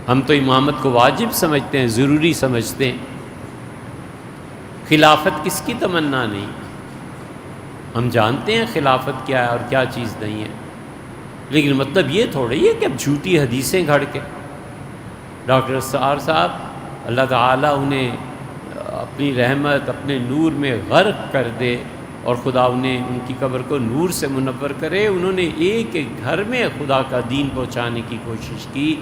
ہم تو امامت کو واجب سمجھتے ہیں، ضروری سمجھتے ہیں، خلافت کس کی تمنا نہیں؟ ہم جانتے ہیں خلافت کیا ہے اور کیا چیز نہیں ہے، لیکن مطلب یہ تھوڑی ہے کہ اب جھوٹی حدیثیں گھڑ کے ڈاکٹر اسرار صاحب اللہ تعالیٰ انہیں اپنی رحمت اپنے نور میں غرق کر دے اور خدا انہیں ان کی قبر کو نور سے منور کرے، انہوں نے ایک ایک گھر میں خدا کا دین پہنچانے کی کوشش کی،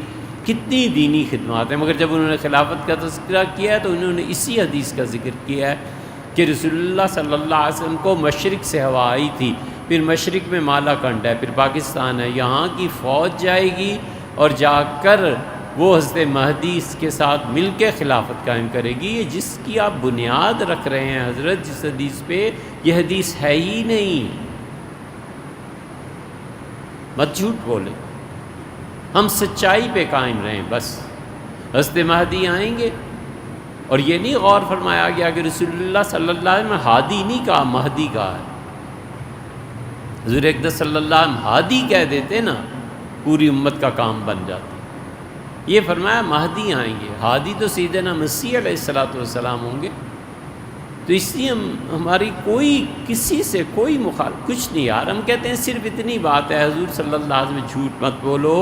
کتنی دینی خدمات ہیں، مگر جب انہوں نے خلافت کا تذکرہ کیا ہے تو انہوں نے اسی حدیث کا ذکر کیا ہے کہ رسول اللہ صلی اللہ علیہ وسلم کو مشرق سے ہوا آئی تھی، پھر مشرق میں مالا کنڈ ہے، پھر پاکستان ہے، یہاں کی فوج جائے گی اور جا کر وہ حضرت مہدی اس کے ساتھ مل کے خلافت قائم کرے گی۔ یہ جس کی آپ بنیاد رکھ رہے ہیں حضرت جس حدیث پہ، یہ حدیث ہے ہی نہیں، مت جھوٹ بولیں، ہم سچائی پہ قائم رہیں بس۔ حضرت مہدی آئیں گے، اور یہ نہیں غور فرمایا گیا کہ رسول اللہ صلی اللہ علیہ وسلم ہادی نہیں کہا، مہدی کہا ہے۔ حضور اقدس صلی اللہ علیہ وسلم ہادی کہہ دیتے نا، پوری امت کا کام بن جاتا۔ یہ فرمایا مہدی آئیں گے، ہادی تو سیدنا مسیح علیہ الصلوۃ والسلام ہوں گے۔ تو اس لیے ہماری کوئی کسی سے کوئی مخالف کچھ نہیں یار، ہم کہتے ہیں صرف اتنی بات ہے حضور صلی اللہ علیہ وسلم جھوٹ مت بولو،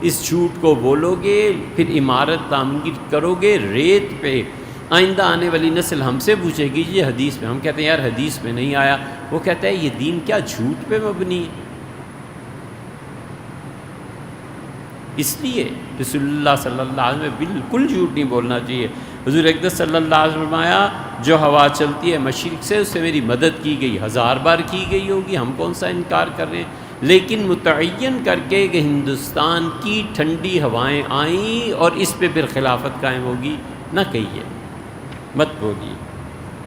اس جھوٹ کو بولو گے پھر عمارت تعمیر کرو گے ریت پہ، آئندہ آنے والی نسل ہم سے پوچھے گی یہ حدیث میں، ہم کہتے ہیں یار حدیث میں نہیں آیا، وہ کہتا ہے یہ دین کیا جھوٹ پہ مبنی ہے؟ اس لیے رسول اللہ صلی اللہ علیہ وسلم بالکل جھوٹ نہیں بولنا چاہیے۔ حضور اقدس صلی اللہ علیہ وسلم فرمایا جو ہوا چلتی ہے مشرق سے اس سے میری مدد کی گئی، 1000 بار کی گئی ہوگی، ہم کون سا انکار کر رہے ہیں، لیکن متعین کر کے کہ ہندوستان کی ٹھنڈی ہوائیں آئیں اور اس پہ پھر خلافت قائم ہوگی، نہ کہیے، مت بولیے۔